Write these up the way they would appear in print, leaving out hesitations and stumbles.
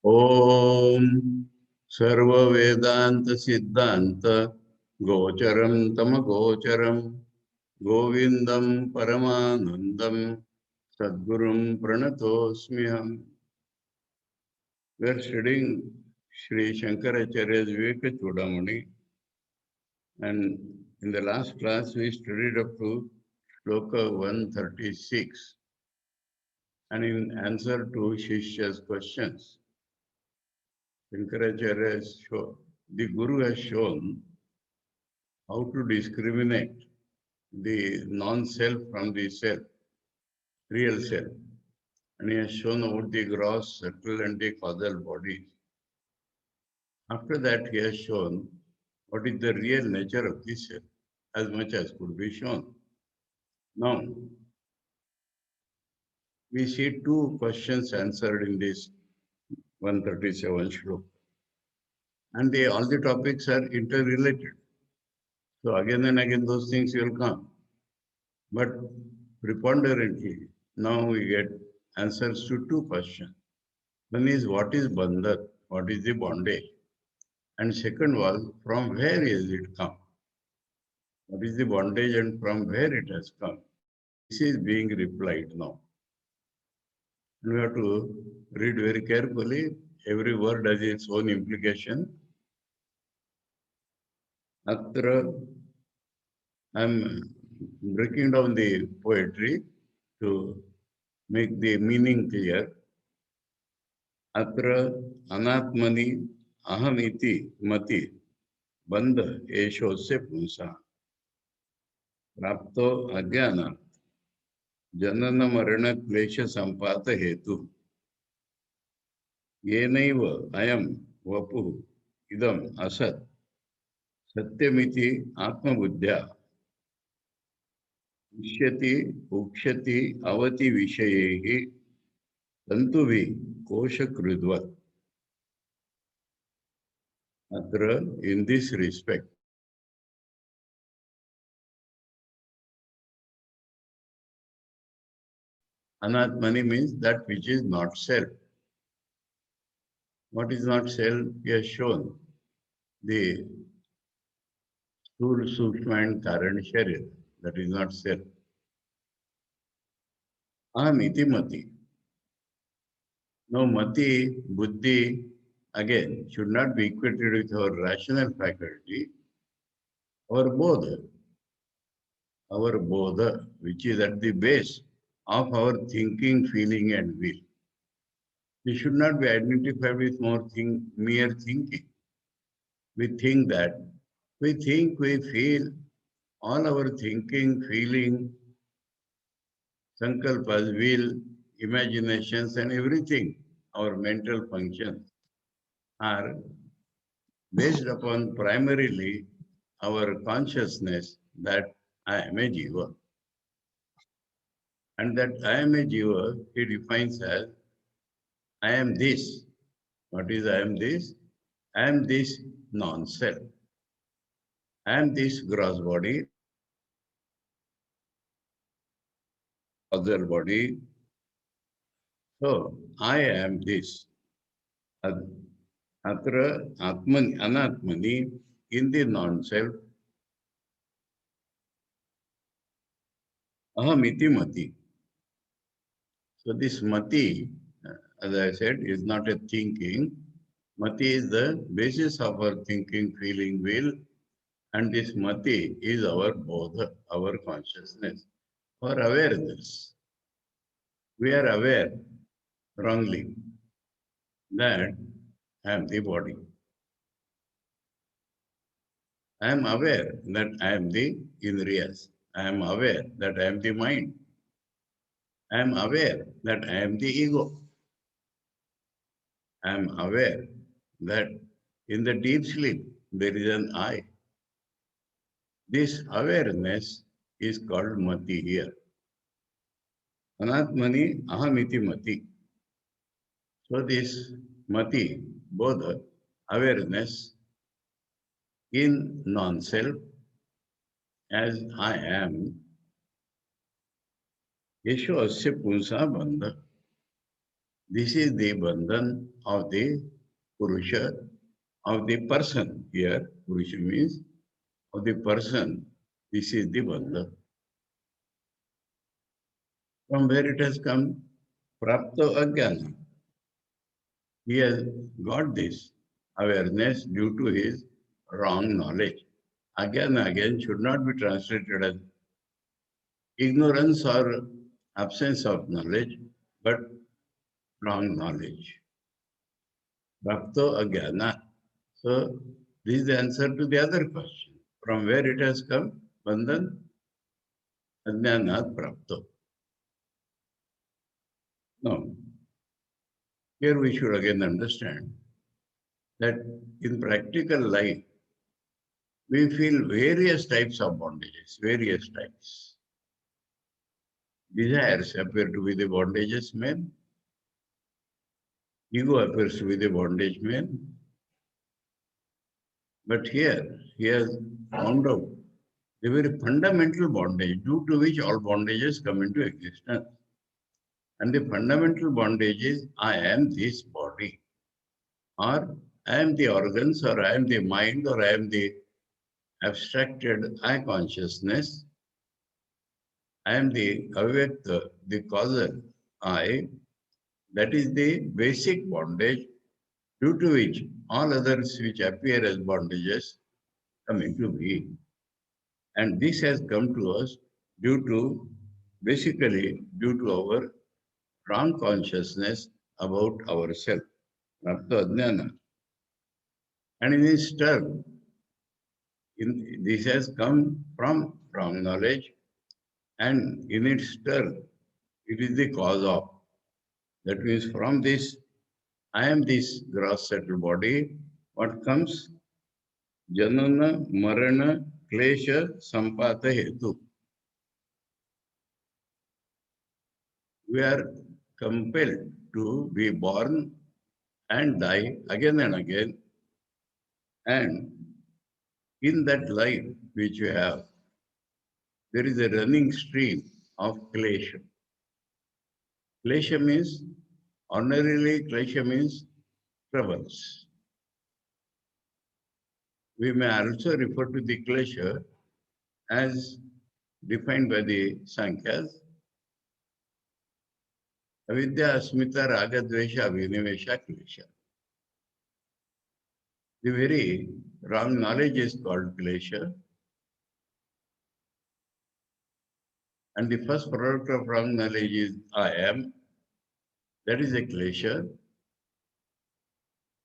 ओम सर्व वेदांत सिद्धांत गोचरम तम गोचरम गोविंदम परमानंदम सद्गुरुं प्रणतोस्म्यहम्. We are studying Sri Shankaracharya's Viveka Chudamani, and in the last class we studied up to Shloka 136, and in answer to Shishya's questions, Shankaracharya has shown, the Guru has shown how to discriminate the non-self from the self, real self. And he has shown about the gross, subtle, and the causal bodies. After that, he has shown what is the real nature of the self, as much as could be shown. Now, we see two questions answered in this 137 shloka. And all the topics are interrelated. So again and again, those things will come. But preponderantly, now we get answers to two questions. One is, what is bandhan? What is the bondage? And second was, from where has it come? What is the bondage and from where it has come? This is being replied now. And we have to read very carefully. Every word has its own implication. Atra, I'm breaking down the poetry to make the meaning clear. Atra anatmani ahamiti mati bandha eshosya punsa prapto ajnana janana marana klesha sampata hetu yenaiva ayam vapu idam asat satyamiti atmabuddhya उष्यति उक्षति अवति विषयैः तन्तुभिः कोशकृद्वत्. अत्र in this respect, anatmani means that which is not self. What is not self? He has shown the Sthula, Sukshma and Karan Sharir. That is not self. Aham iti mati. Now mati, buddhi, again, should not be equated with our rational faculty. Our bodha, which is at the base of our thinking, feeling, and will. We should not be identified with mere thinking. We think that, we feel, all our thinking, feeling, sankalpas, will, imaginations, and everything, our mental functions, are based upon primarily our consciousness that I am a jiva. And that I am a jiva, he defines as I am this. What is I am this? I am this non-self. I am this gross body, other body. So I am this. Atra atmani, anatmani, in the non-self, ahamiti mati. So this mati, as I said, is not a thinking. Mati is the basis of our thinking, feeling, will, and this mati is our bodha, our consciousness, our awareness. We are aware wrongly that I am the body. I am aware that I am the indriyas. I am aware that I am the mind. I am aware that I am the ego. I am aware that in the deep sleep there is an I. This awareness is called mati here. Anatmani ahamiti mati. So this mati, bodha, awareness in non-self as I am, Yesho asya punsa bandha. This is the bandhan of the Purusha, of the person. Here, Purusha means of the person. This is the Bandha. From where it has come? Prapto Ajnana. He has got this awareness due to his wrong knowledge. Ajnana again should not be translated as ignorance or absence of knowledge, but wrong knowledge. Bhakto Ajnana. So, this is the answer to the other question. From where it has come? Bandhan Ajnanat Prapto. Now, here we should again understand that in practical life, we feel various types of bondages, various types. Desires appear to be the bondages men. Ego appears to be the bondage man. But here, he has found out the very fundamental bondage due to which all bondages come into existence. And the fundamental bondage is, I am this body, or I am the organs, or I am the mind, or I am the abstracted I consciousness. I am the avyakta, the causal I. That is the basic bondage due to which all others which appear as bondages come into being. And this has come to us basically due to our wrong consciousness about ourselves, Prapta Ajnana. And in its turn, this has come from wrong knowledge, and in its turn, it is the cause of. That means from this, I am this gross subtle body, what comes? Janana, Marana, Klesha, Sampata Hetu. We are compelled to be born and die again and again. And in that life which we have, there is a running stream of klesha. Klesha means, ordinarily klesha means troubles. We may also refer to the klesha as defined by the Sankhya's avidya, asmita, raga, dvesha, abhinivesha, klesha. The very wrong knowledge is called klesha. And the first product of wrong knowledge is I am. That is a klesha.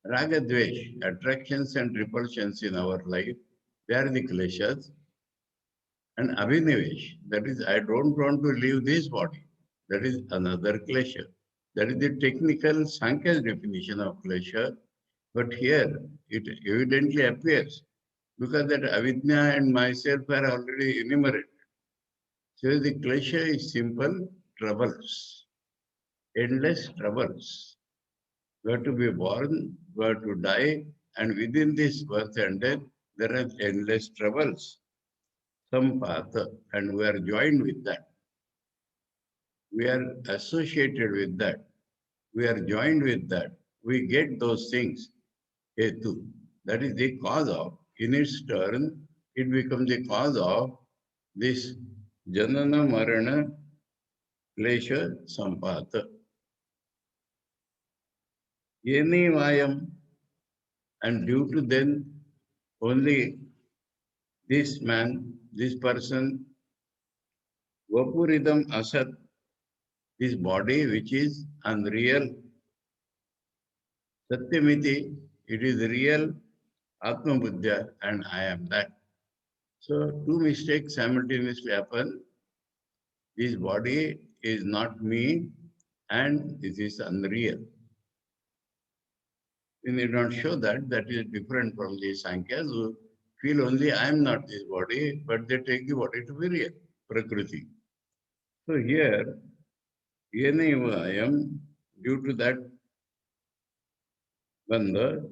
Raga, dvesh, attractions and repulsions in our life, they are the kleshas. And abhinivesh, that is, I don't want to leave this body. That is another klesha. That is the technical Sankhya's definition of klesha. But here, it evidently appears because that avidya and myself are already enumerated. So the klesha is simple troubles, endless troubles. We have to be born, we have to die, and within this birth and death, there are endless troubles. Some path, and we are joined with that. We are associated with that. We are joined with that. We get those things. Hetu. That is the cause of. In its turn, it becomes the cause of this Janana Marana Klesha Sampata. Yeni Mayam, and due to then only this man, this person, Vapuridam Asat, this body which is unreal, Satyamiti, it is real, Atma Buddha, and I am that. So two mistakes simultaneously happen. This body is not me, and this is unreal. We need not show that, that is different from the Sankhya's who feel only I am not this body, but they take the body to be real, Prakriti. So here, Yeneva I am, due to that Bandha,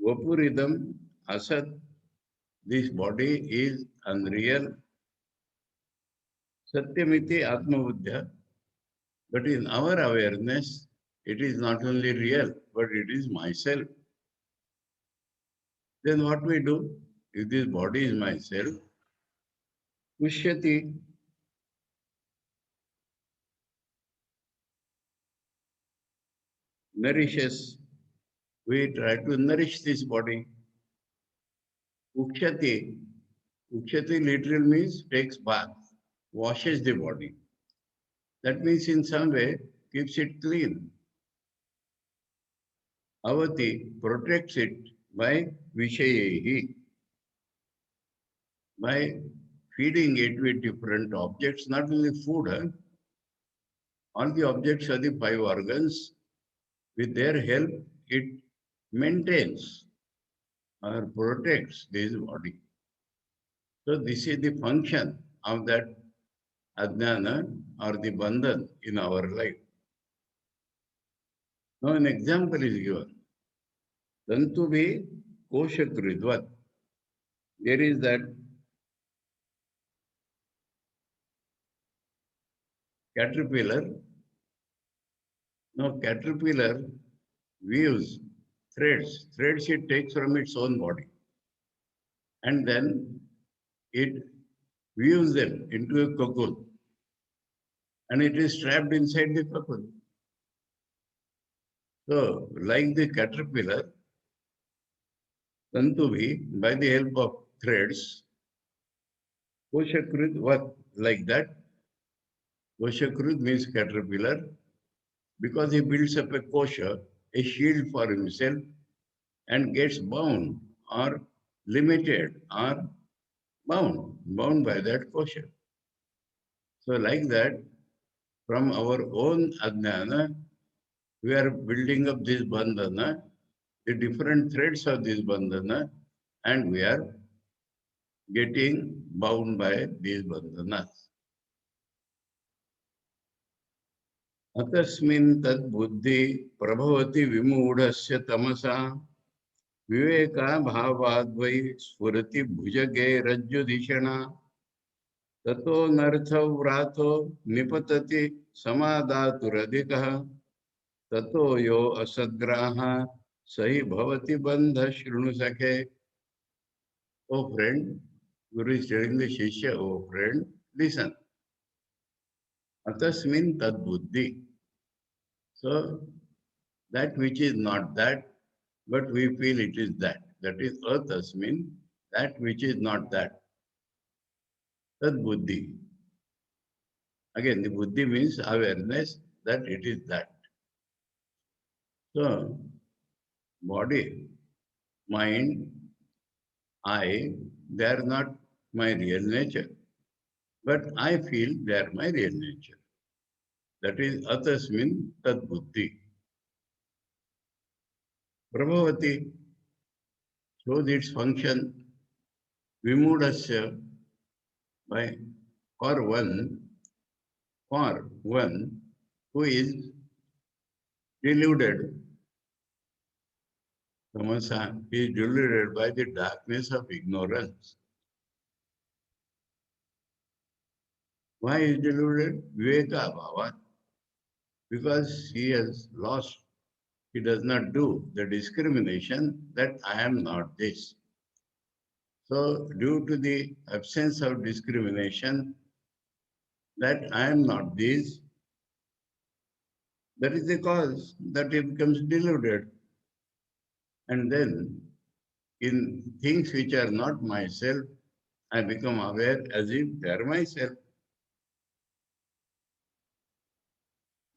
Vapuridam Asat, this body is unreal. Satyamiti Atma Buddha, but in our awareness, it is not only real, but it is myself. Then what we do? If this body is myself, pushyati, nourishes. We try to nourish this body. Ukshati, ukshati literal means takes bath, washes the body. That means in some way keeps it clean. Avati protects it by vishayehi, by feeding it with different objects, not only food. All the objects are the five organs. With their help, it maintains or protects this body. So this is the function of that ajnana or the bandhan in our life. Now an example is given. Tantubi koshakridvat. There is that caterpillar. Now caterpillar weaves threads it takes from its own body. And then it weaves them into a cocoon. And it is trapped inside the cocoon. So, like the caterpillar, Tantuvi, by the help of threads, Koshakrut work like that. Koshakrut means caterpillar because he builds up a kosha, a shield for himself, and gets bound or limited or bound by that kosha. So, like that, from our own ajnana, we are building up this bandhana, the different threads of this bandhana, and we are getting bound by these bandhanas. Atasmin tad buddhi prabhavati vimudasya tamasa viveka bhavadvai spurati bhujage rajjudhishana tato nartha vrato nipatati samadaturadikaha tato yo asadgraha sahi bhavati bandha shrunu sakhe. Oh friend, Guru is telling the Shishya, oh friend, listen. Atasmin tad buddhi. So that which is not that, but we feel it is that. That is atasmin, that which is not that. Tad buddhi. Again, the buddhi means awareness that it is that. So, body, mind, I, they are not my real nature. But I feel they are my real nature. That is atasmin tad buddhi. Prabhavati shows its function vimudasya by for one who is deluded. Tamasa is deluded by the darkness of ignorance. Why is deluded? Viveka bhava. Because he has lost, he does not do the discrimination that I am not this. So, due to the absence of discrimination that I am not this, that is the cause that he becomes deluded. And then, in things which are not myself, I become aware as if they are myself.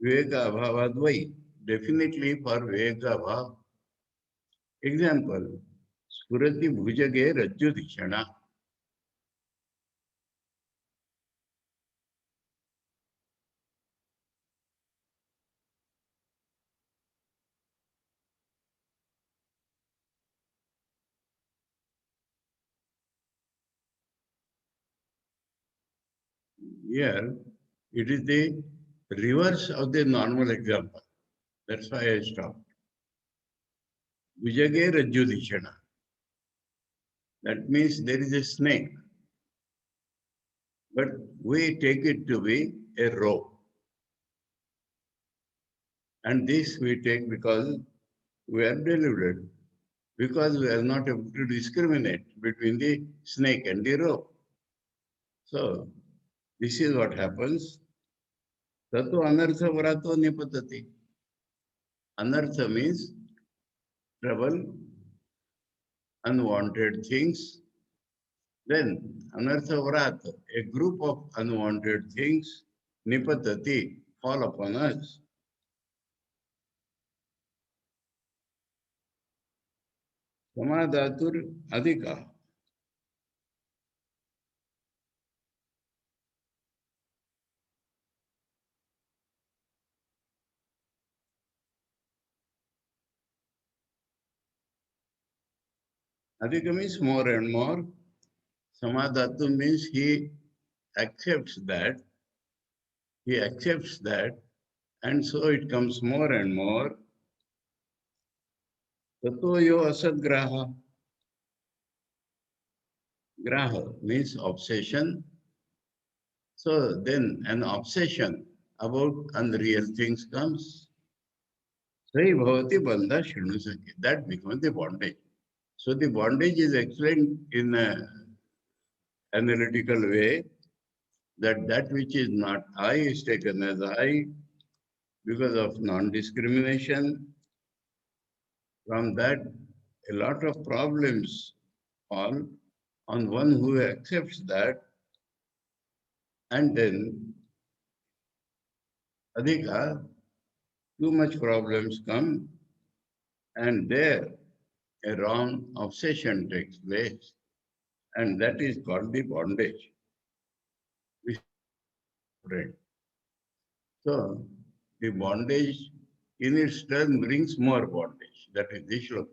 Viveka bhavadvai, definitely for Viveka bhav. Example, Spurati bhujage rajjudhishana. Here, it is the reverse of the normal example. That's why I stopped. Bhujage rajjudhishana. That means there is a snake, but we take it to be a rope. And this we take because we are deluded, because we are not able to discriminate between the snake and the rope. So this is what happens. Tato anartha varato nipatati. Anartha means trouble, unwanted things. Then anartha vrata, a group of unwanted things, nipatati, fall upon us. Samadatur adhika. Adhika means more and more. Samadhatu means he accepts that, and so it comes more and more. Tato yo asadgraha. Graha means obsession. So then an obsession about unreal things comes. Sai bhavati bandha shinusaki. That becomes the bondage. So the bondage is explained in an analytical way, that that which is not I is taken as I because of non-discrimination. From that, a lot of problems fall on one who accepts that, and then adhika, too much problems come, and there a wrong obsession takes place, and that is called the bondage. So the bondage in its turn brings more bondage. That is the shloka.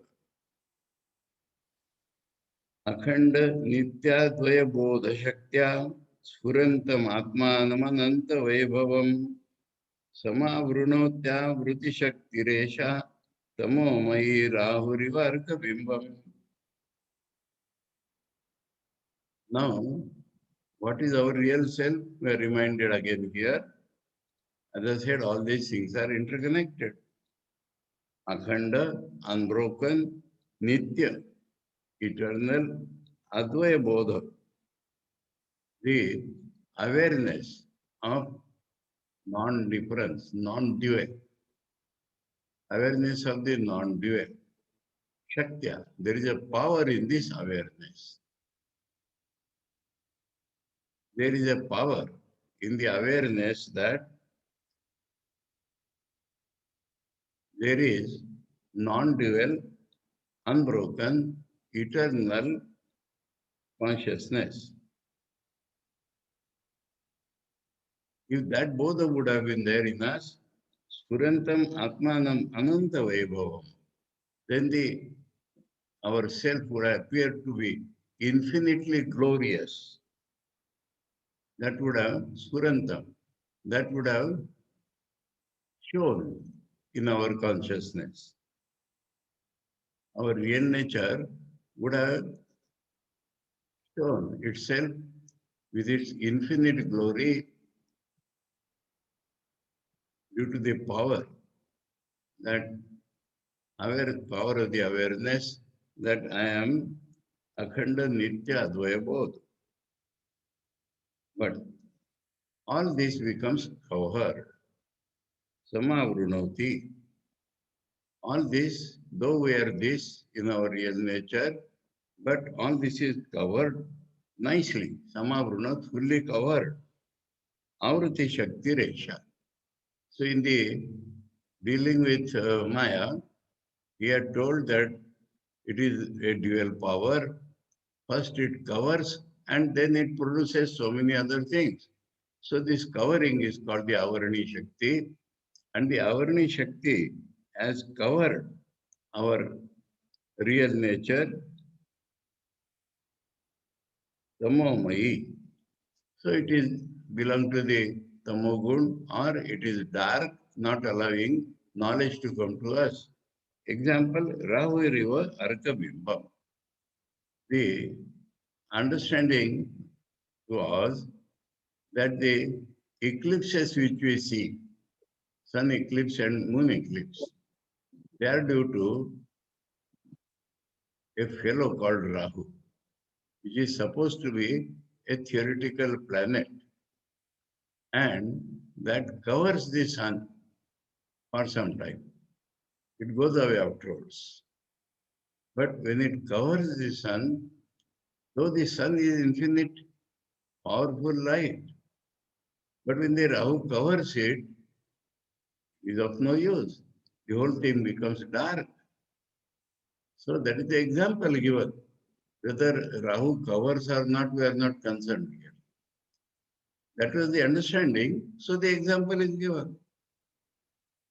अखंड नित्याद्वय बोध शक्त्या स्फुरन्तम आत्मानमनंत वैभवम समावृणोत्यावृति शक्तिरेषा तमोमयी राहुरिवार्क बिंबम. Now, what is our real self? We are reminded again here. As I said, all these things are interconnected. Akhanda, unbroken, Nitya, eternal, Advaya Bodha, the awareness of non-difference, non-dual, awareness of the non-dual. Shaktya, there is a power in this awareness. There is a power in the awareness that there is non-dual, unbroken, eternal consciousness. If that Bodha would have been there in us, Spurantam Atmanam Ananta Vaibhavam, then our self would appear to be infinitely glorious. That would have Spurantam, that would have shown in our consciousness. Our real nature would have shown itself with its infinite glory due to the power, that power of the awareness that I am Akhanda Nitya Advaya Bodh. But all this becomes covered. Samavrunoti. All this, though we are this in our real nature, but all this is covered nicely. Samavrunot, fully covered. Avruti Shakti Resha. So in the dealing with Maya, he had told that it is a dual power. First it covers and then it produces so many other things. So this covering is called the Avarani Shakti, and the Avarani Shakti has covered our real nature, Tamomayi. So it is belong to the Tamogun, or it is dark, not allowing knowledge to come to us. Example, Rahu River Arkabimbam. The understanding was that the eclipses which we see, sun eclipse and moon eclipse. They are due to a fellow called Rahu, which is supposed to be a theoretical planet and that covers the sun for some time. It goes away afterwards. But when it covers the sun, though the sun is infinite, powerful light, but when the Rahu covers it, it is of no use. The whole thing becomes dark. So that is the example given. Whether Rahu covers or not, we are not concerned here. That was the understanding. So the example is given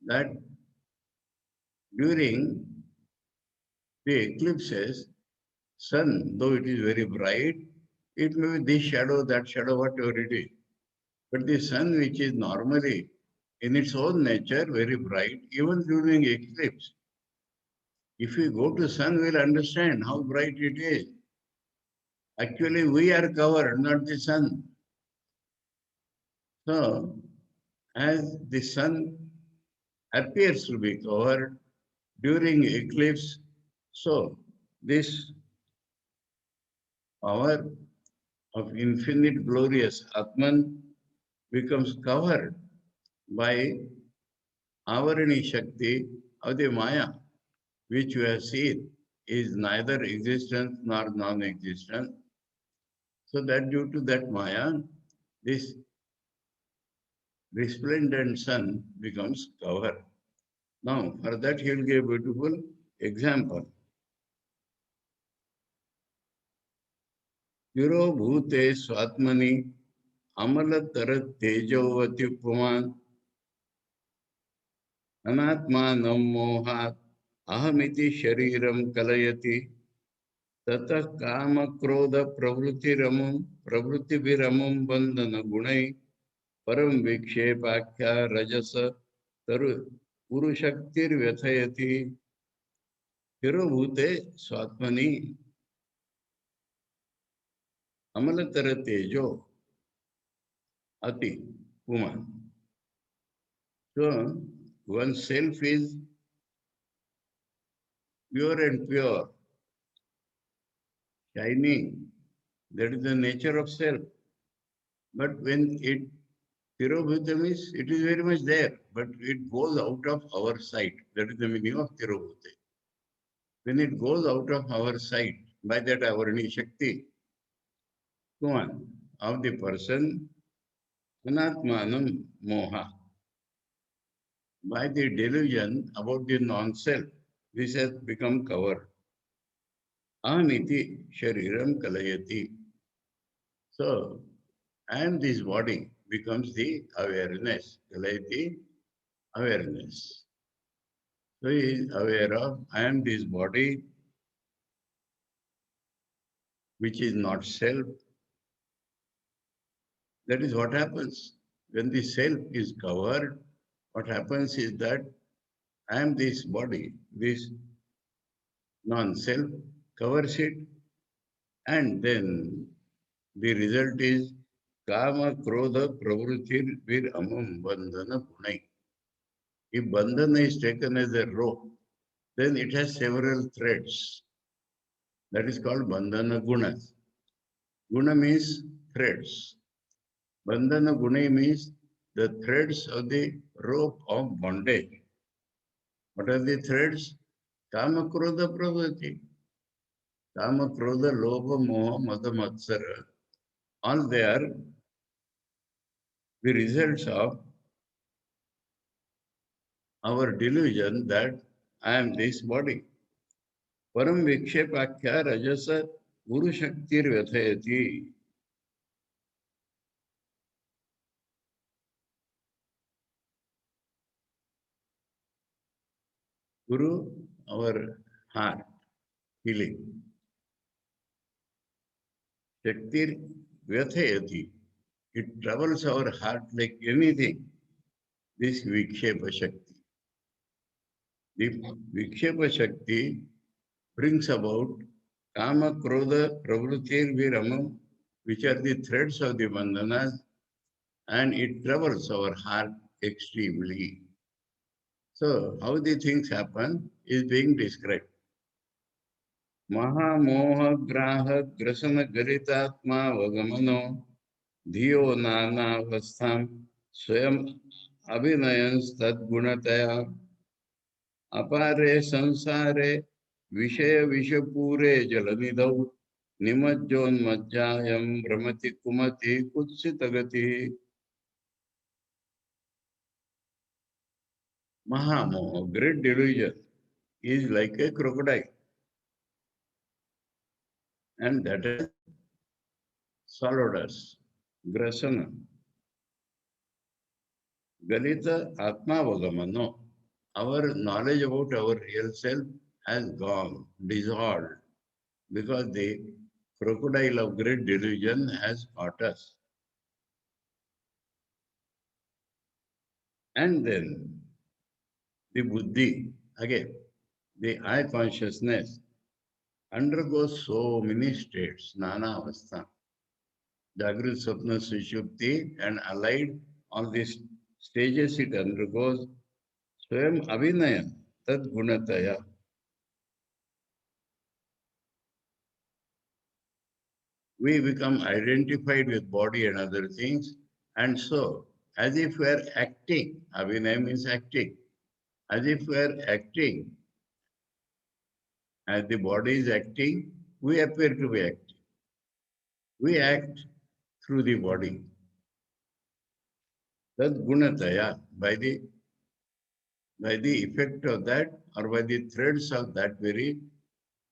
that during the eclipses, sun, though it is very bright, it may be this shadow, that shadow, whatever it is. But the sun, which is normally in its own nature very bright, even during eclipse, if we go to sun, we'll understand how bright it is. Actually, we are covered, not the sun. So, as the sun appears to be covered during eclipse, so this power of infinite glorious Atman becomes covered by Avarani Shakti of the Maya, which we have seen is neither existence nor non-existence. So that due to that Maya, this resplendent sun becomes covered. Now, for that he will give a beautiful example. Yuro bhute swatmani amala tejovati puman anatmanam mohat ahamiti shariram kalayati ततः काम क्रोध प्रवृत्ति रमम प्रवृत्ति विरमम बंधन गुणै परम विक्षेपाख्या रजस तरु पुरुषक्तिर्व्यथयति तिरोभूते स्वात्मनि अमलतर तेजो अति पुमान. So oneself is pure and pure, shining. That is the nature of self. But when it Tirobhutam is, it is very much there, but it goes out of our sight. That is the meaning of Tirobhute. When it goes out of our sight, by that Avarani Shakti, one of the person, Anatmanam Moha, by the delusion about the non-self, this has become covered. Ahamiti Shariram Kalayati. So, I am this body becomes the awareness. Kalayati, awareness. So he is aware of, I am this body, which is not self. That is what happens. When the self is covered, what happens is that I am this body, this non-self covers it, and then the result is kama, krodha, pravrutir, vir, amam, bandhana, punai. If bandhana is taken as a rope, then it has several threads. That is called bandhana gunas. Guna means threads. Bandhana guna means the threads of the rope of bondage. What are the threads? Kama, krodha, pravruti. Kama, krodha, lobha, moha, mada, matsara. All they are the results of our delusion that I am this body. Param vikshepakya rajasa guru shaktir vyathayati. Guru, our heart, healing. Shaktir vyathayati. It troubles our heart like anything. This vikshepa shakti. The vikshepa shakti brings about kama, krodha, pravrutir, viramam, which are the threads of the bandhanas, and it troubles our heart extremely. So how the things happen is being described. Mahamoha graha grasana garitatma vagamano dhiyo nana vastham swayam abhinayans tad gunataya अपारे संसारे विषय विषपूरे जलनिधौ निमज्जोन्मज्जायं भ्रमति कुमति कुत्सितगति Mahamoha, great delusion, is like a crocodile, and that has swallowed us. Grasana. Galita Atmavagamano. Our knowledge about our real self has gone, dissolved, because the crocodile of great delusion has caught us. And then the buddhi, again, the I consciousness undergoes so many states, nana avastha, Jagrat, Sapna, Sushupti, and allied all these stages it undergoes, Swayam Abhinaya, Tad Gunataya. We become identified with body and other things, and so, as if we are acting, Abhinaya means acting, as if we are acting, as the body is acting, we appear to be acting. We act through the body. Tad Gunataya, by the effect of that or by the threads of that very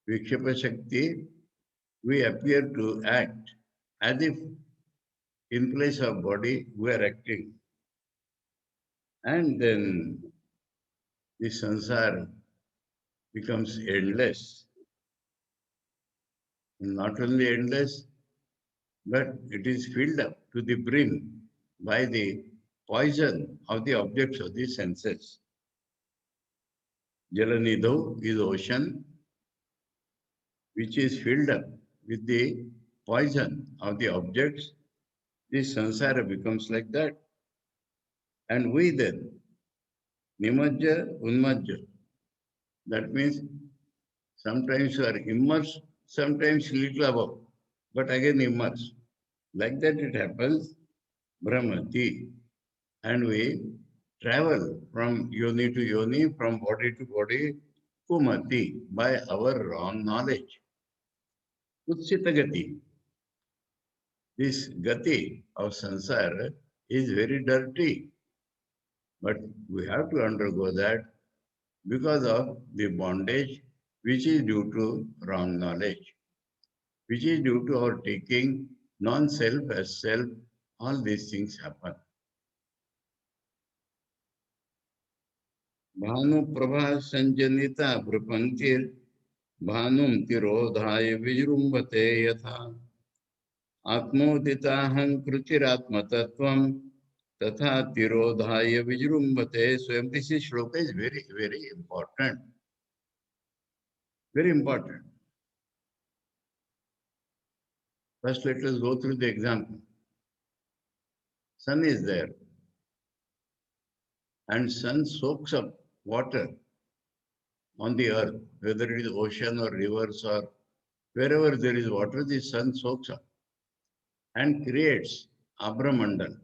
Vikshepa Shakti, we appear to act as if in place of body we are acting. And then the sansara becomes endless. Not only endless, but it is filled up to the brim by the poison of the objects of the senses. Jalanidho is ocean, which is filled up with the poison of the objects. This sansara becomes like that. And we then, nimajja, unmajja, that means sometimes you are immersed, sometimes little above, but again immersed. Like that it happens, Brahmati. And we travel from yoni to yoni, from body to body, kumati, by our wrong knowledge. Kutsita gati. This gati of sansara is very dirty, but we have to undergo that because of the bondage which is due to wrong knowledge, which is due to our taking non-self as self. All these things happen. Bhanu Prabha Sanjanita Prapantir Bhanum Tirodhaya Vijrumbate Yatha Atmoditaham Krutiratmatattvam Tatha Tirodhaya Vijrumbate. So this shloka is very, very important. Very important. First, let us go through the example. Sun is there, and sun soaks up water on the earth, whether it is ocean or rivers or wherever there is water, the sun soaks up and creates Abramandal,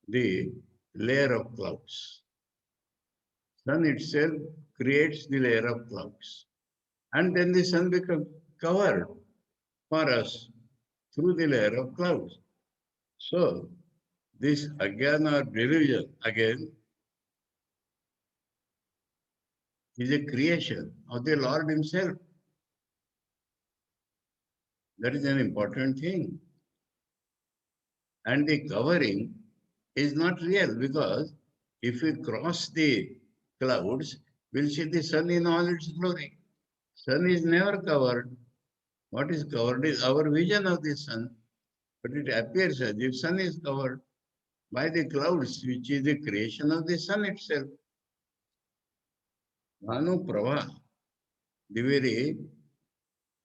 the layer of clouds. Sun itself creates the layer of clouds. And then the sun becomes covered for us through the layer of clouds. So, this Ajnana or delusion again is a creation of the Lord Himself. That is an important thing. And the covering is not real because if we cross the clouds, we'll see the sun in all its glory. Sun is never covered. What is covered is our vision of the sun, but it appears as if sun is covered by the clouds, which is the creation of the sun itself. Bhanu Prabha, the very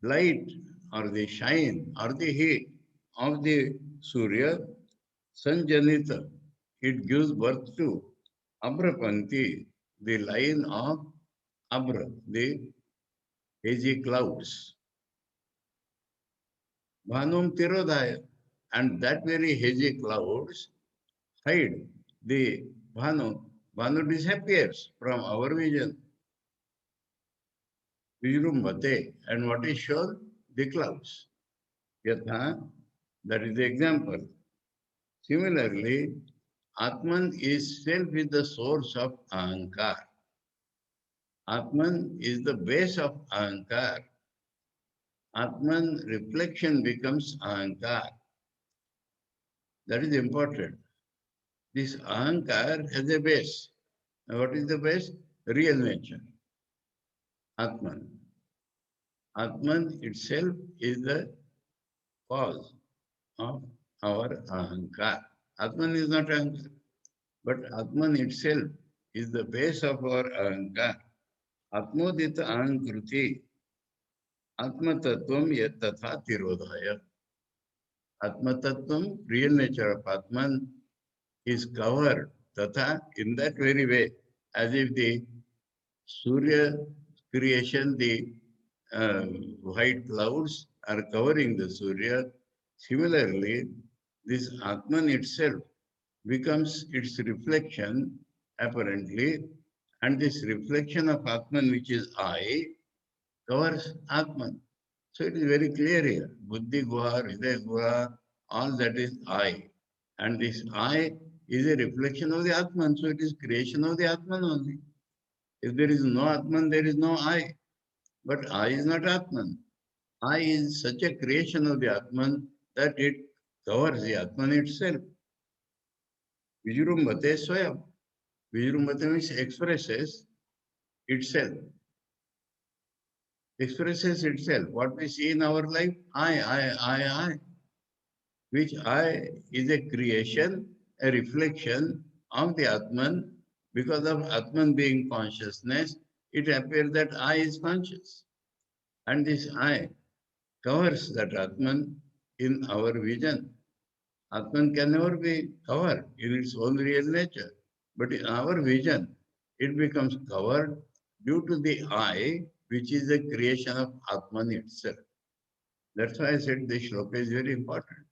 light or the shine or the heat of the Surya, Sanjanita, it gives birth to Abrapanti, the line of Abra, the hazy clouds. Bhanum Tirodhaya. And that very hazy clouds hide the Bhanu. Bhanu disappears from our vision. Vijrumbate. And what is shown? The clouds. Yatha, that is the example. Similarly, Atman is self is the source of Ahankar. Atman is the base of Ahankar. Atman reflection becomes Ahankar. That is important. This Ahankar has a base. And what is the base? Real nature. Atman. Atman itself is the cause of our Ahankar. Atman is not Ahankar, but Atman itself is the base of our Ahankar. Atmodita Ahankruti. Atmatattvam yat tatha tirodhaya. Atmatattvam, real nature of Atman, is covered tatha in that very way, as if the Surya creation, the white clouds are covering the Surya. Similarly, this Atman itself becomes its reflection, apparently, and this reflection of Atman, which is I, covers Atman. So it is very clear here. Buddhi Guha, Hridaya Guha, all that is I. And this I is a reflection of the Atman. So it is creation of the Atman only. If there is no Atman, there is no I. But I is not Atman. I is such a creation of the Atman that it covers the Atman itself. Vijrumbate Swayam. Vijrumbate means expresses itself. Expresses itself. What we see in our life, I. Which I is a creation, a reflection of the Atman. Because of Atman being consciousness, it appears that I is conscious. And this I covers that Atman in our vision. Atman can never be covered in its own real nature. But in our vision, it becomes covered due to the I, which is the creation of Atman itself. That's why I said this shloka is very important.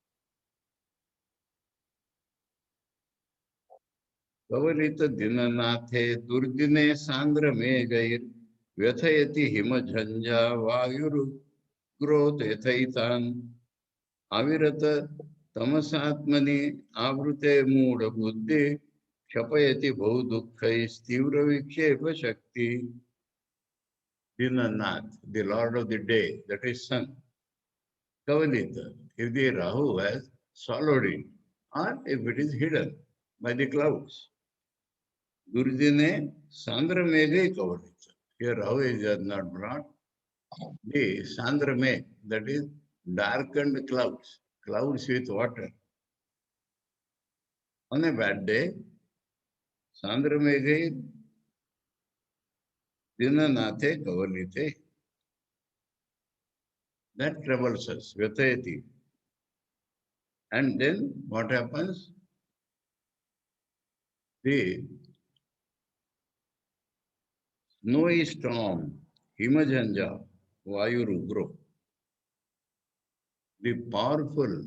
कवलित दिननाथे दुर्दिने सांद्र मेघैर व्यथयति हिमझंझा वायुरुग्रोत यथैतान् अविरत तमसात्मनि आवृते मूढ़ बुद्धि क्षपयति बहु दुःखैस्तीव्र विक्षेप शक्ति. Dinanath, the Lord of the day, that is sun. Kavalita, if the Rahu has swallowed it, or if it is hidden by the clouds. Durjine Sandra Meghe Kavalita. Here Rahu is not brought. The Sandra Megh, that is darkened clouds, clouds with water. On a bad day, Sandra Meghe Dinanathe Kavalite. That troubles us, Vyatayati. And then what happens? The snowy storm, Himajanja, Vayurugro, the powerful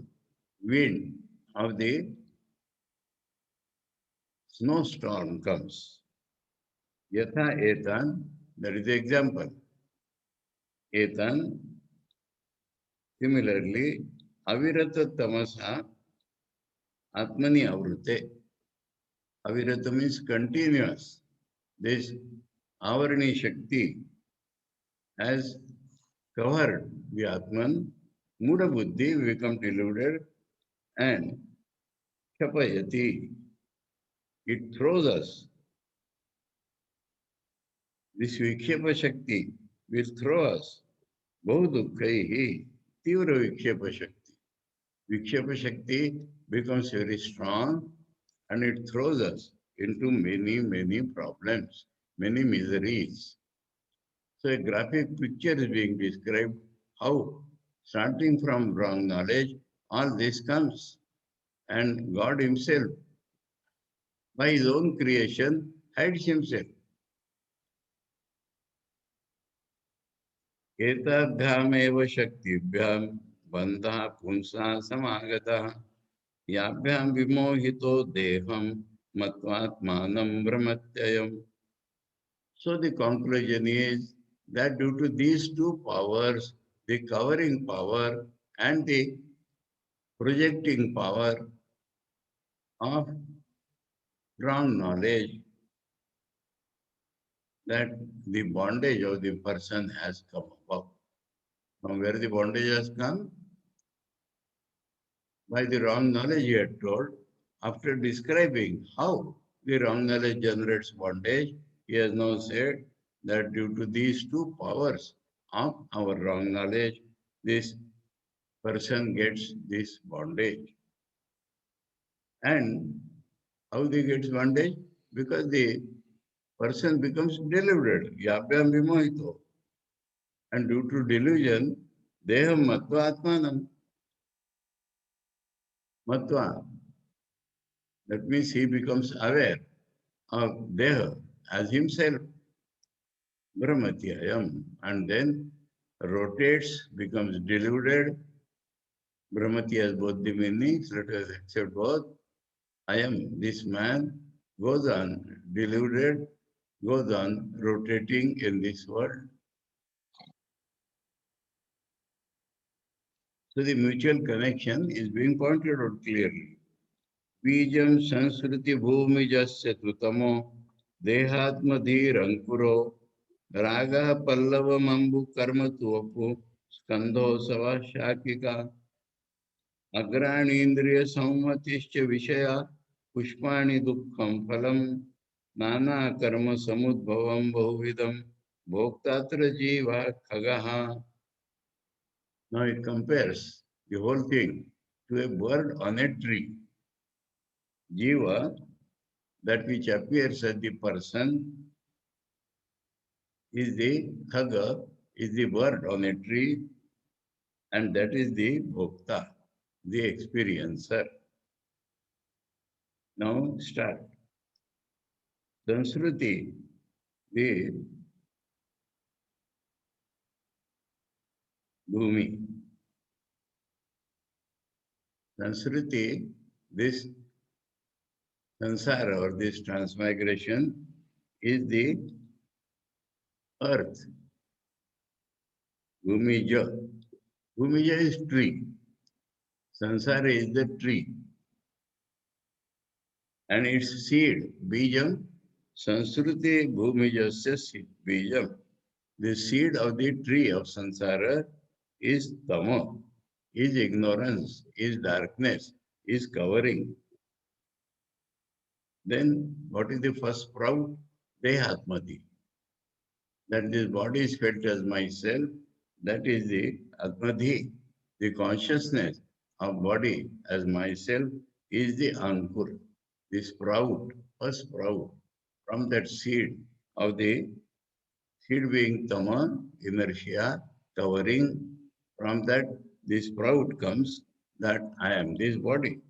wind of the snowstorm comes. Yatha etan, that is the example. Etan, similarly, avirata tamasa atmani avrute. Avirata means continuous. This avarani shakti has covered the Atman. Muda buddhi, we become deluded, and chapayati, it throws us. This Vikshepa Shakti will throw us. Bahudukkhaihi, Tivra Vikshepa Shakti. Vikshepa Shakti becomes very strong and it throws us into many problems, many miseries. So a graphic picture is being described how, starting from wrong knowledge, all this comes. And God Himself, by His own creation, hides Himself. एताभ्यामेव शक्तिभ्यां बन्धः पुंसा समागतः याभ्यां विमोहितो देहं मत्वात्मानं भ्रमत्ययम्. So the conclusion is that due to these two powers, the covering power and the projecting power of strong knowledge, that the bondage of the person has come about. From where the bondage has come? By the wrong knowledge, he had told. After describing how the wrong knowledge generates bondage, he has now said that due to these two powers of our wrong knowledge, this person gets this bondage. And how they get bondage? Because the person becomes deluded. Yabhyam vimohito. And due to delusion, deham matva atmanam. Matva. That means he becomes aware of deha as himself. Brahmatyayam. And then rotates, becomes deluded. Brahmati has both the meanings. Let us accept both. I am this man, goes on deluded, goes on rotating in this world. So the mutual connection is being pointed out clearly. Bijam Sanskriti Bhumijasya Trutamo Dehatmadhir Ankuro Raga Pallava Mambu Karma Tuapu Skandho Sava Shakika Agranindriya Sammatischa Vishaya Pushpani Dukkham Phalam Nana Karma Samudbhavam Bahuvidam Bhoktatra Jiva Khagaha. Now it compares the whole thing to a bird on a tree. Jiva, that which appears as the person, is the khaga, is the bird on a tree, and that is the bhokta, the experiencer. Now start. Sansruti, the bhumi. Sansruti, this sansara or this transmigration is the earth. Bhumija. Bhumija is tree. Sansara is the tree. And its seed, bijam, sansruti bhumijasya bijam. The seed of the tree of sansara is tamo, is ignorance, is darkness, is covering. Then what is the first sprout? Dehatmati. That this body is felt as myself, that is the atmadhi, the consciousness of body as myself is the ankur, the sprout, first sprout from that seed of the seed being tama, inertia, covering. From that, the sprout comes that I am this body.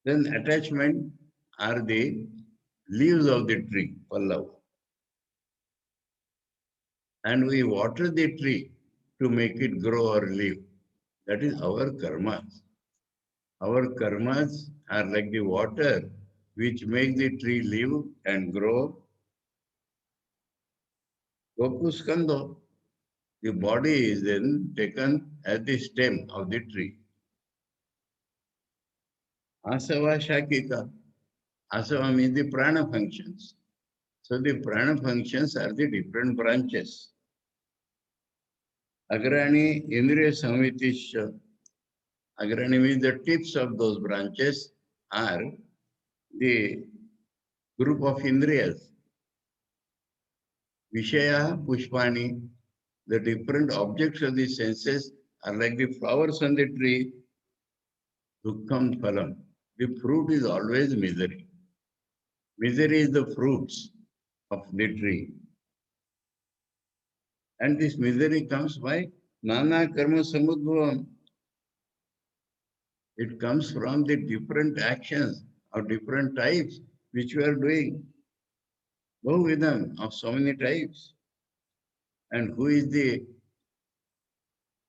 Then attachment are the leaves of the tree, pallav. And we water the tree to make it grow or live. That is our karmas. Our karmas are like the water which make the tree live and grow. Gopuskando, the body is then taken as the stem of the tree. Asava Shakika. Asava means the prana functions. So the prana functions are the different branches. Agrani Indriya Samitisha. Agrani means the tips of those branches are the group of Indriyas. Vishaya Pushpani, the different objects of the senses are like the flowers on the tree. Dukkham phalam. The fruit is always misery. Misery is the fruits of the tree. And this misery comes by Nana Karma Samudbhavam. It comes from the different actions of different types which we are doing. Go with them of so many types. And who is the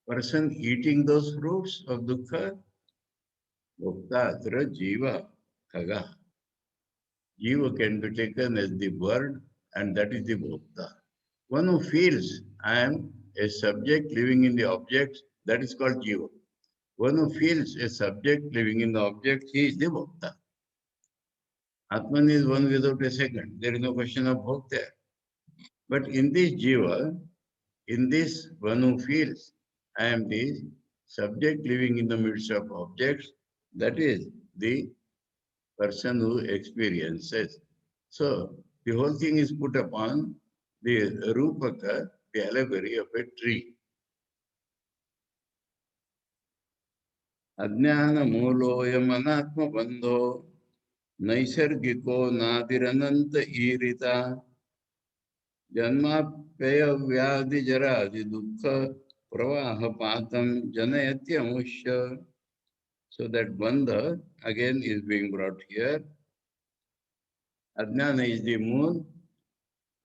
person eating those fruits of dukkha? Bhokta, atra jiva, khaga. Jiva can be taken as the bird, and that is the bhokta. One who feels I am a subject living in the object, that is called jiva. One who feels a subject living in the object, he is the bhokta. Atman is one without a second. There is no question of bhok there. But in this jiva, in this one who feels I am the subject living in the midst of objects, that is the person who experiences. So the whole thing is put upon the rupaka, the allegory of a tree. अज्ञान मूलोयम अनात्म बंधो नैसर्गिको नादिरनंत ईरिता जन्माप्यय व्याधि जरादि दुख प्रवाह पातम जनयत्यमुष्य. So that bandha again is being brought here. Ajnana is the moon,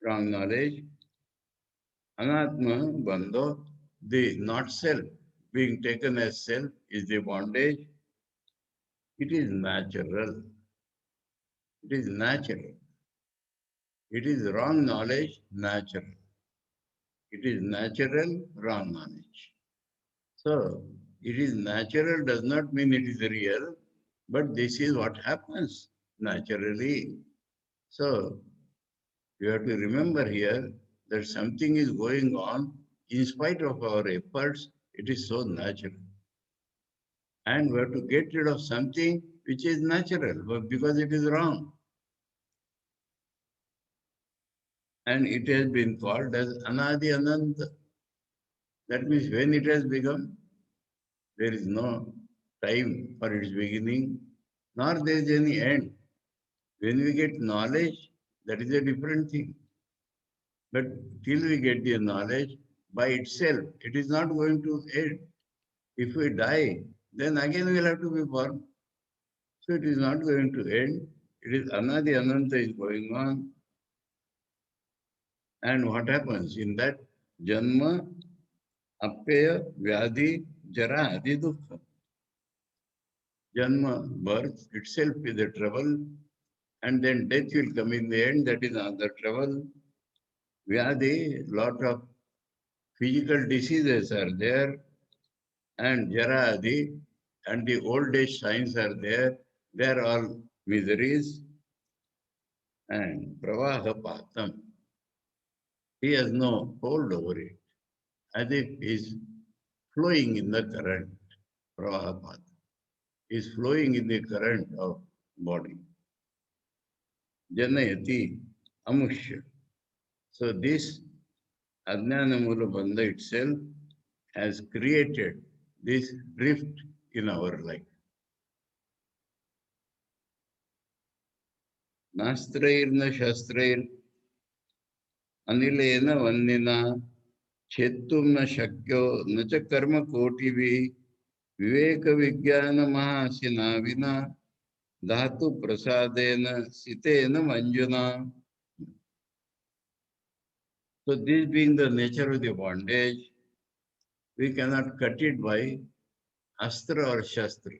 wrong knowledge. Anatma bandho, the not self, being taken as self is the bondage. It is natural. It is natural. It is wrong knowledge, natural. It is natural, wrong knowledge. So, it is natural does not mean it is real, but this is what happens naturally. So, you have to remember here that something is going on in spite of our efforts, it is so natural. And we have to get rid of something which is natural, but because it is wrong. And it has been called as Anadi Ananta. That means when it has begun, there is no time for its beginning, nor there is any end. When we get knowledge, that is a different thing. But till we get the knowledge, by itself, it is not going to end. If we die, then again we will have to be born. So it is not going to end. It is Anadi Ananta is going on. And what happens in that? Janma, Apya, Vyadhi, Jara, Adi Dukkha. Janma, birth itself is a trouble, and then death will come in the end, that is another trouble. Vyadhi, lot of physical diseases are there, and Jara Adi, and the old age signs are there. They are all miseries. And Pravaha Patam, he has no hold over it, as if he is flowing in the current. Pravaha Patam is flowing in the current of body. Janayati Amushya. So this Ajnana Mula Bandha itself has created this rift in our life. Nastrairna Shastrair Anilena Vandina Chetum na Shakyo Nacha Karma Kotivi Viveka Vijnana Mahasina Vina Dhatu Prasadena Sitena Manjuna. So this being the nature of the bondage, we cannot cut it by Astra or Shastra.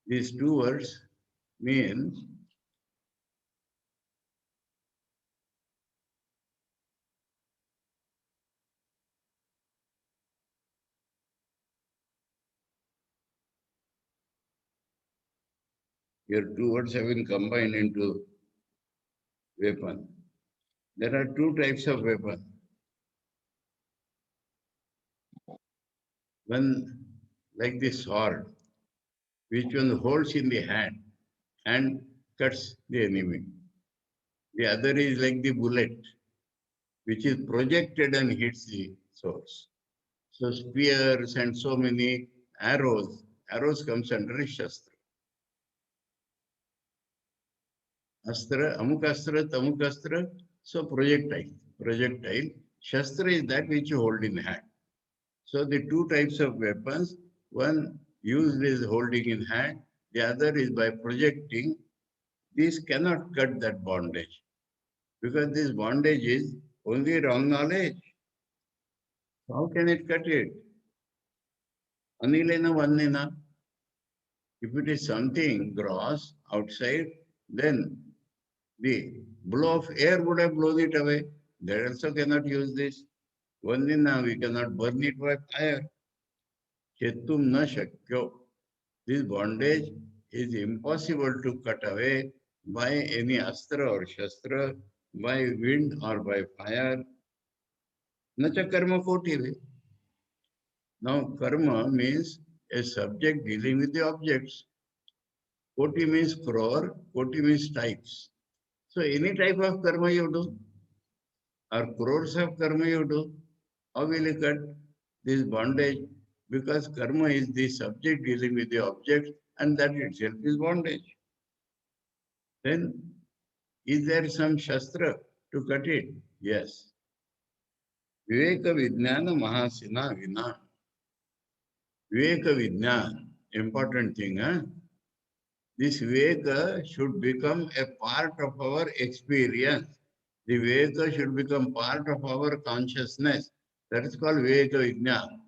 These two words mean your two words have been combined into weapon. There are two types of weapon. One like the sword, which one holds in the hand and cuts the enemy. The other is like the bullet, which is projected and hits the source. So spears and so many arrows comes under Shastra. Astra, Amukastra, Tamukastra, so projectile. Shastra is that which you hold in hand. So the two types of weapons, one used is holding in hand, the other is by projecting. This cannot cut that bondage because this bondage is only wrong knowledge. How can it cut it? Anilena Vannena. If it is something gross outside, then the blow of air would have blown it away. They also cannot use this. Vannena, we cannot burn it by fire. Chetum na shakyo. This bondage is impossible to cut away by any astra or shastra, by wind or by fire. Nacha karma kotive. Now, karma means a subject dealing with the objects. Koti means crore, koti means types. So, any type of karma you do, or crores of karma you do, how will you cut this bondage? Because karma is the subject dealing with the object, and that itself is bondage. Then, is there some shastra to cut it? Yes. Viveka Vijnana Mahasina Vina. Viveka Vijnana, important thing, huh? This Viveka should become a part of our experience. The Viveka should become part of our consciousness. That is called Viveka Vijnana.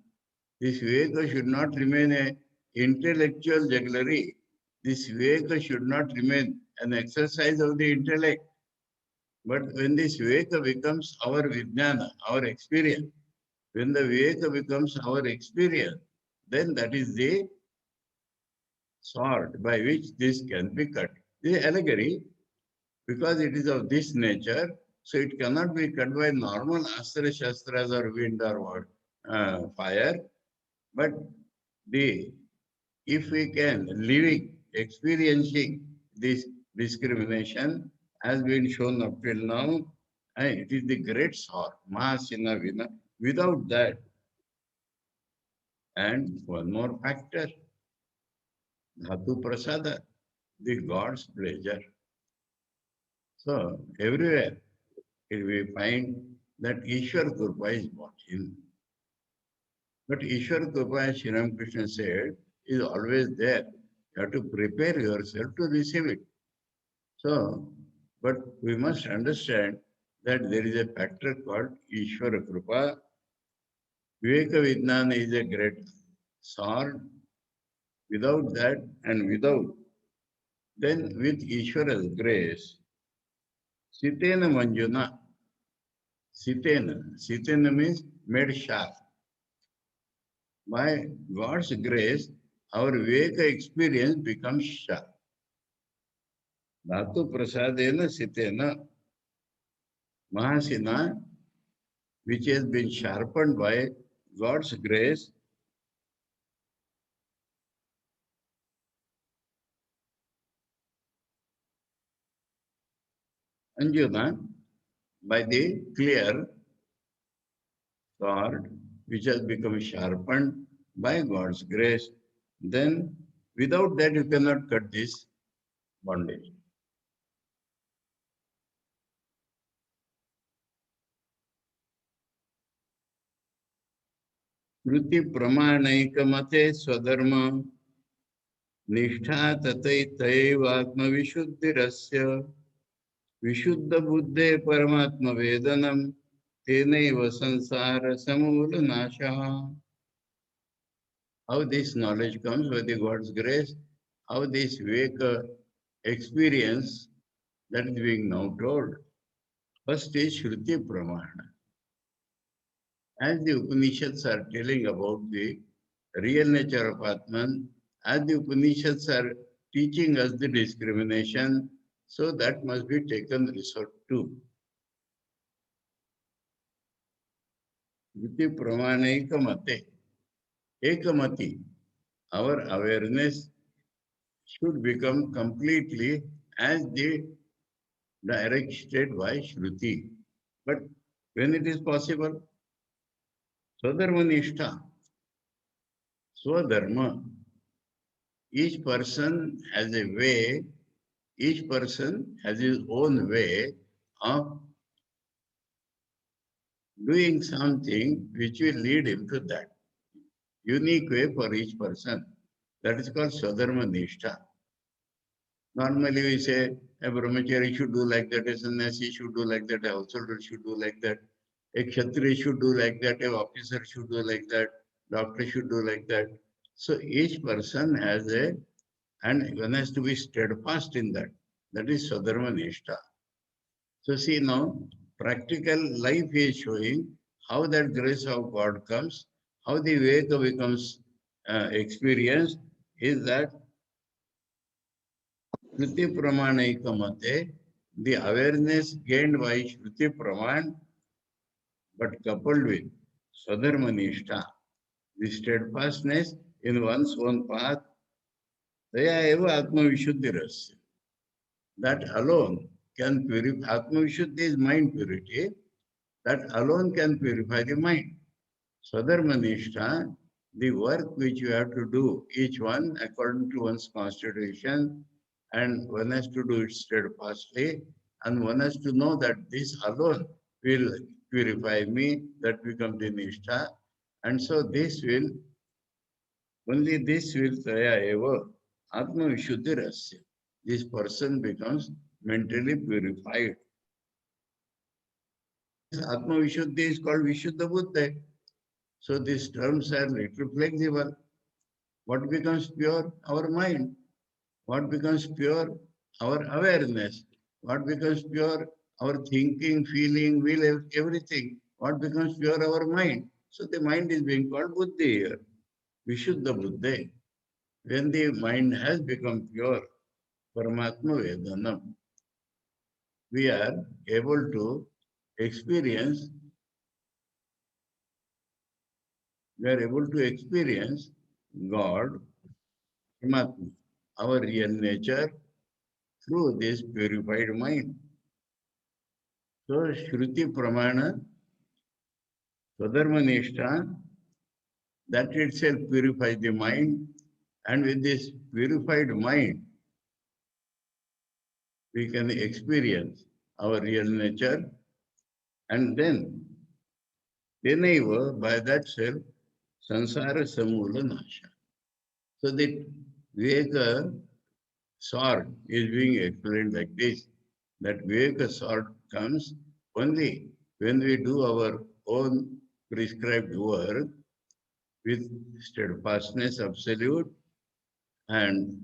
This Viveka should not remain a intellectual jugglery. This Viveka should not remain an exercise of the intellect. But when this Viveka becomes our Vijnana, our experience, when the Viveka becomes our experience, then that is the sword by which this can be cut. This is allegory, because it is of this nature, so it cannot be cut by normal astra shastras or wind or what, fire. But the if we can living, experiencing this discrimination has been shown up till now, it is the great sword, Mahasina Vina. Without that, and one more factor, Dhatu Prasada, the God's pleasure. So everywhere we find that Ishwar Kripa is watching. But Ishwar Kripa, as Sri Ramakrishna said, is always there. You have to prepare yourself to receive it. So, but we must understand that there is a factor called Ishwara Kripa. Viveka Vijnana is a great sword. Without that and without, then with Ishwara's grace, Sitena Manjuna, Sitena means made sharp. By God's grace, our Viveka experience becomes sharp. Dhatu Prasadena Sitena Mahasina, which has been sharpened by God's grace, Anjuna, by the clear sword, which has become sharpened by God's grace, then without that you cannot cut this bondage. Shruti Pramanaika Swadharma Nishtha Tataivaatma Vishuddhirasya Vishuddha Buddhe Paramatma Vedanam Tenaiva Sansara Samula Nasha. How this knowledge comes by the God's grace, how this Viveka experience that is being now told. First is Shruti Pramana. As the Upanishads are telling about the real nature of Atman, as the Upanishads are teaching us the discrimination, so that must be taken resort to. Shruti Pramana Ekamate. Ekamati. Our awareness should become completely as the directed by Shruti. But when it is possible, Swadharma Nishtha, Swadharma, each person has a way, each person has his own way of doing something which will lead him to that. Unique way for each person. That is called Swadharma Nishtha. Normally we say a brahmachari should do like that, a sannyasi should do like that, a householder should do like that. A Kshatriya should do like that, a officer should do like that, doctor should do like that. So each person has a, and one has to be steadfast in that. That is Swadharma Nishta. So see now, practical life is showing how that grace of God comes, how the Viveka becomes experienced, is that Shruti Pramanaika Mate, the awareness gained by Shruti Praman, but coupled with Swadharma Nishta, the steadfastness in one's own path, Taya eva Atma Vishuddhirasya. That alone can purify. Atma Vishuddhi is mind purity. That alone can purify the mind. Swadharma Nishta, the work which you have to do, each one according to one's constitution, and one has to do it steadfastly, and one has to know that this alone will purify me, that becomes the Nishta, and so this will, only this will Taya eva Atma Vishuddhirasya. This person becomes mentally purified. This Atma Vishuddhi is called Vishuddha Buddha. So these terms are little flexible. What becomes pure? Our mind. What becomes pure? Our awareness. What becomes pure? Our thinking, feeling, will, everything. What becomes pure? Our mind. So the mind is being called Buddhi here. Vishuddha Buddha. When the mind has become pure, Paramatma Vedanam, we are able to experience, we are able to experience God, Paramatma, our real nature, through this purified mind. So Shruti Pramana, Swadharma Nishta, that itself purifies the mind, and with this purified mind, we can experience our real nature, and then Tenaiva, by that self, Sansara Samula Nasha. So the Viveka sword is being explained like this, that Viveka sword comes only when we do our own prescribed work with steadfastness absolute and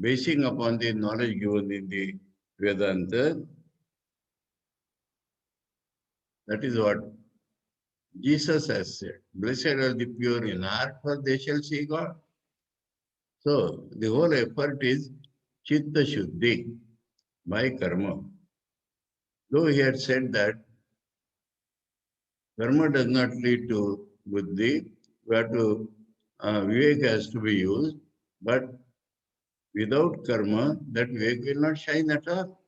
basing upon the knowledge given in the Vedanta. That is what Jesus has said. Blessed are the pure in heart, for they shall see God. So the whole effort is Chitta Shuddhi by karma. Though he had said that karma does not lead to buddhi, we have to, vivek has to be used, but without karma, that vivek will not shine at all.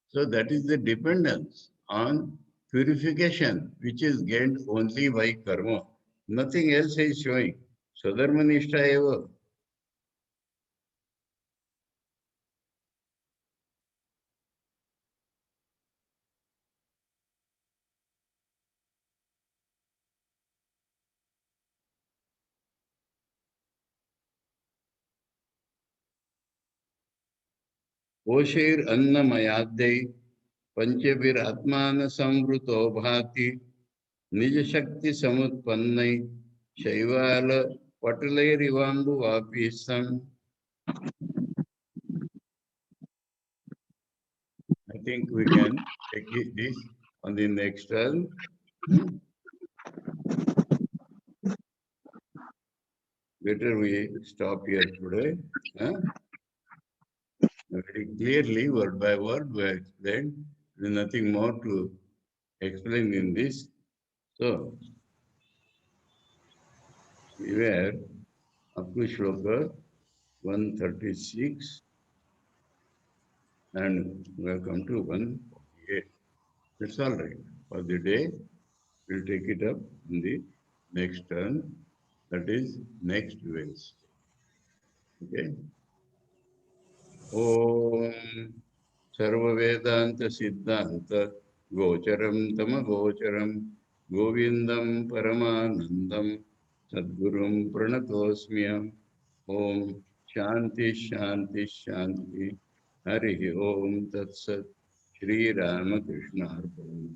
So that is the dependence on purification, which is gained only by karma. Nothing else is showing. Swadharma Nishta eva. कोशैर अन्नमयाद्यै पंचभिर आत्मान संवृतो भाति निज शक्ति समुत्पन्नै शैवाल पटलैरिवाम्बुवापि सन्. I think we can take this on the next turn. Better we stop here today. Very clearly, word by word, we explained. There is nothing more to explain in this. So, we were up to Shloka 136 and we have come to 148. That's all right. For the day, we'll take it up in the next turn, that is next Wednesday. Okay. Om Sarva Siddhanta Gocharam Tama Gocharam Govindam Paramanandam Sadgurum Pranatosmyam. Om Shanti Shanti Shanti Hari Om Tat Sat Shri Ramakrishna Arpanam.